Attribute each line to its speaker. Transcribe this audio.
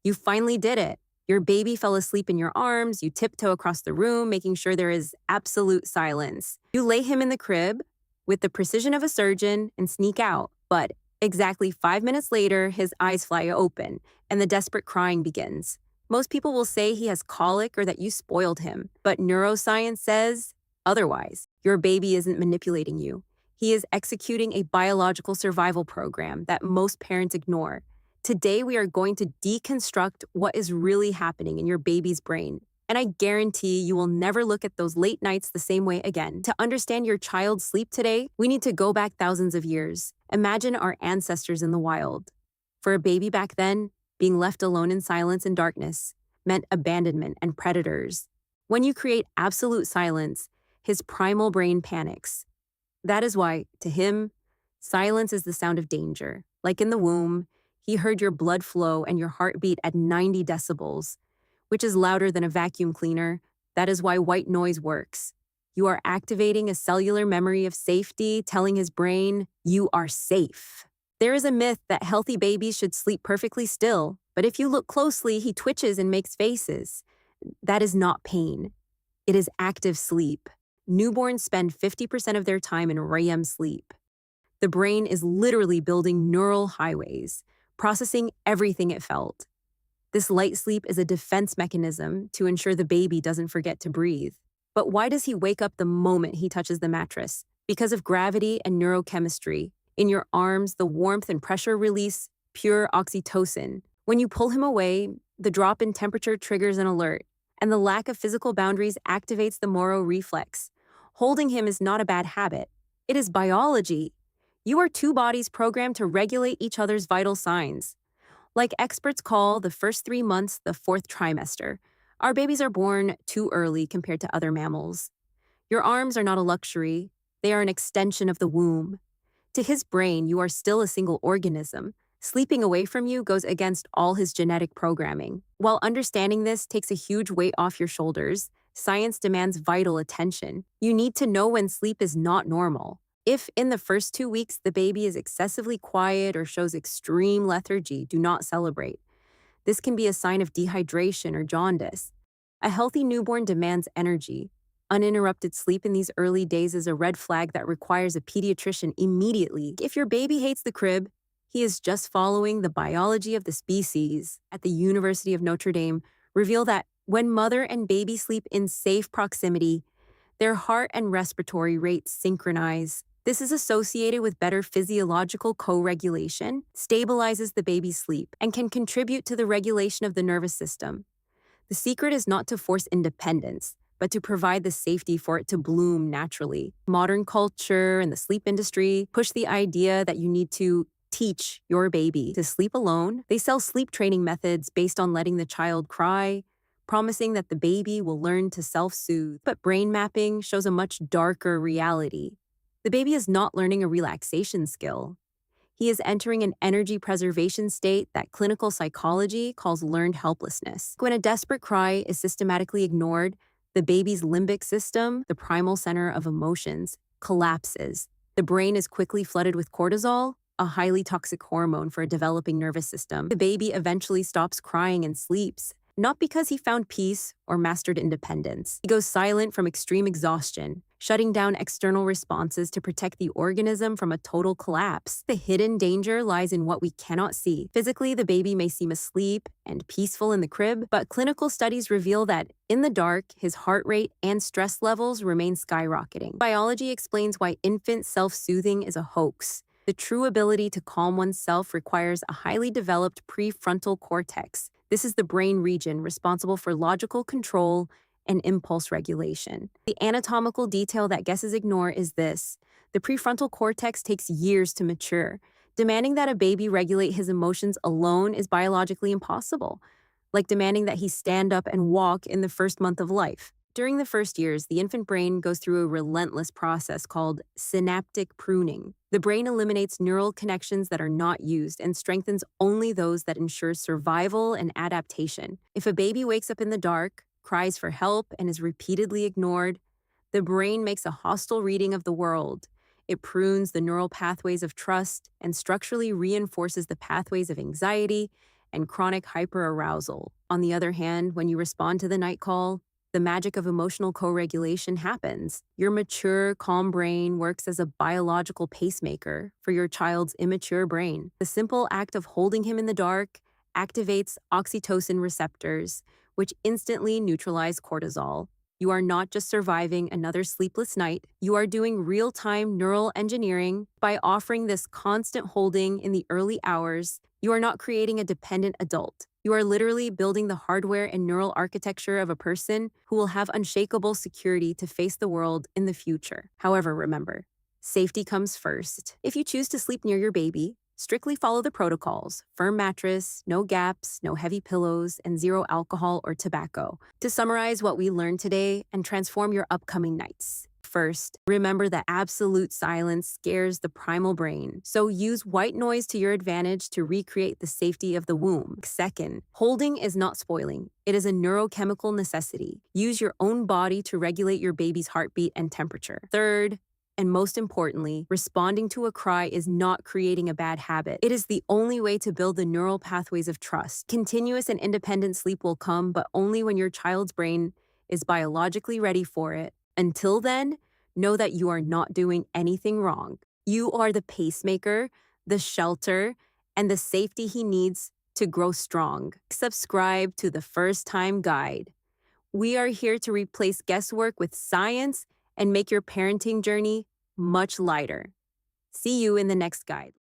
Speaker 1: You finally did it. Your baby fell asleep in your arms, you tiptoe across the room, making sure there is absolute silence. You lay him in the crib with the precision of a surgeon and sneak out. But exactly 5 minutes later, his eyes fly open and the desperate crying begins. Most people will say he has colic or that you spoiled him, but neuroscience says otherwise. Your baby isn't manipulating you. He is executing a biological survival program that most parents ignore. Today, we are going to deconstruct what is really happening in your baby's brain. And I guarantee you will never look at those late nights the same way again. To understand your child's sleep today, we need to go back thousands of years. Imagine our ancestors in the wild. For a baby back then, being left alone in silence and darkness meant abandonment and predators. When you create absolute silence, his primal brain panics. That is why, to him, silence is the sound of danger. Like in the womb, he heard your blood flow and your heartbeat at 90 decibels, which is louder than a vacuum cleaner. That is why white noise works. You are activating a cellular memory of safety, telling his brain, you are safe. There is a myth that healthy babies should sleep perfectly still, but if you look closely, he twitches and makes faces. That is not pain. It is active sleep. Newborns spend 50% of their time in REM sleep. The brain is literally building neural highways, processing everything it felt. This light sleep is a defense mechanism to ensure the baby doesn't forget to breathe. But why does he wake up the moment he touches the mattress? Because of gravity and neurochemistry. In your arms, the warmth and pressure release pure oxytocin. When you pull him away, the drop in temperature triggers an alert, and the lack of physical boundaries activates the Moro reflex. Holding him is not a bad habit. It is biology. You are two bodies programmed to regulate each other's vital signs. Like experts call the first 3 months the fourth trimester. Our babies are born too early compared to other mammals. Your arms are not a luxury. They are an extension of the womb. To his brain, you are still a single organism. Sleeping away from you goes against all his genetic programming. While understanding this takes a huge weight off your shoulders, science demands vital attention. You need to know when sleep is not normal. If in the first 2 weeks the baby is excessively quiet or shows extreme lethargy, do not celebrate. This can be a sign of dehydration or jaundice. A healthy newborn demands energy. Uninterrupted sleep in these early days is a red flag that requires a pediatrician immediately. If your baby hates the crib, he is just following the biology of the species. At the University of Notre Dame, reveal that when mother and baby sleep in safe proximity, their heart and respiratory rates synchronize. This is associated with better physiological co-regulation, stabilizes the baby's sleep, and can contribute to the regulation of the nervous system. The secret is not to force independence, but to provide the safety for it to bloom naturally. Modern culture and the sleep industry push the idea that you need to teach your baby to sleep alone. They sell sleep training methods based on letting the child cry, promising that the baby will learn to self-soothe. But brain mapping shows a much darker reality. The baby is not learning a relaxation skill. He is entering an energy preservation state that clinical psychology calls learned helplessness. When a desperate cry is systematically ignored, the baby's limbic system, the primal center of emotions, collapses. The brain is quickly flooded with cortisol, a highly toxic hormone for a developing nervous system. The baby eventually stops crying and sleeps, not because he found peace or mastered independence. He goes silent from extreme exhaustion, shutting down external responses to protect the organism from a total collapse. The hidden danger lies in what we cannot see. Physically, the baby may seem asleep and peaceful in the crib, but clinical studies reveal that in the dark, his heart rate and stress levels remain skyrocketing. Biology explains why infant self-soothing is a hoax. The true ability to calm oneself requires a highly developed prefrontal cortex. This is the brain region responsible for logical control and impulse regulation. The anatomical detail that guesses ignore is this. The prefrontal cortex takes years to mature. Demanding that a baby regulate his emotions alone is biologically impossible, like demanding that he stand up and walk in the first month of life. During the first years, the infant brain goes through a relentless process called synaptic pruning. The brain eliminates neural connections that are not used and strengthens only those that ensure survival and adaptation. If a baby wakes up in the dark, cries for help, and is repeatedly ignored, the brain makes a hostile reading of the world. It prunes the neural pathways of trust and structurally reinforces the pathways of anxiety and chronic hyperarousal. On the other hand, when you respond to the night call, the magic of emotional co-regulation happens. Your mature, calm brain works as a biological pacemaker for your child's immature brain. The simple act of holding him in the dark activates oxytocin receptors, which instantly neutralize cortisol. You are not just surviving another sleepless night, you are doing real-time neural engineering. By offering this constant holding in the early hours, you are not creating a dependent adult. You are literally building the hardware and neural architecture of a person who will have unshakable security to face the world in the future. However, remember, safety comes first. If you choose to sleep near your baby, strictly follow the protocols: firm mattress, no gaps, no heavy pillows, and zero alcohol or tobacco. To summarize what we learned today and transform your upcoming nights. First, remember that absolute silence scares the primal brain, so use white noise to your advantage to recreate the safety of the womb. Second, holding is not spoiling. It is a neurochemical necessity. Use your own body to regulate your baby's heartbeat and temperature. Third, and most importantly, responding to a cry is not creating a bad habit. It is the only way to build the neural pathways of trust. Continuous and independent sleep will come, but only when your child's brain is biologically ready for it. Until then, know that you are not doing anything wrong. You are the pacemaker, the shelter, and the safety he needs to grow strong. Subscribe to the First Time Guide. We are here to replace guesswork with science and make your parenting journey much lighter. See you in the next guide.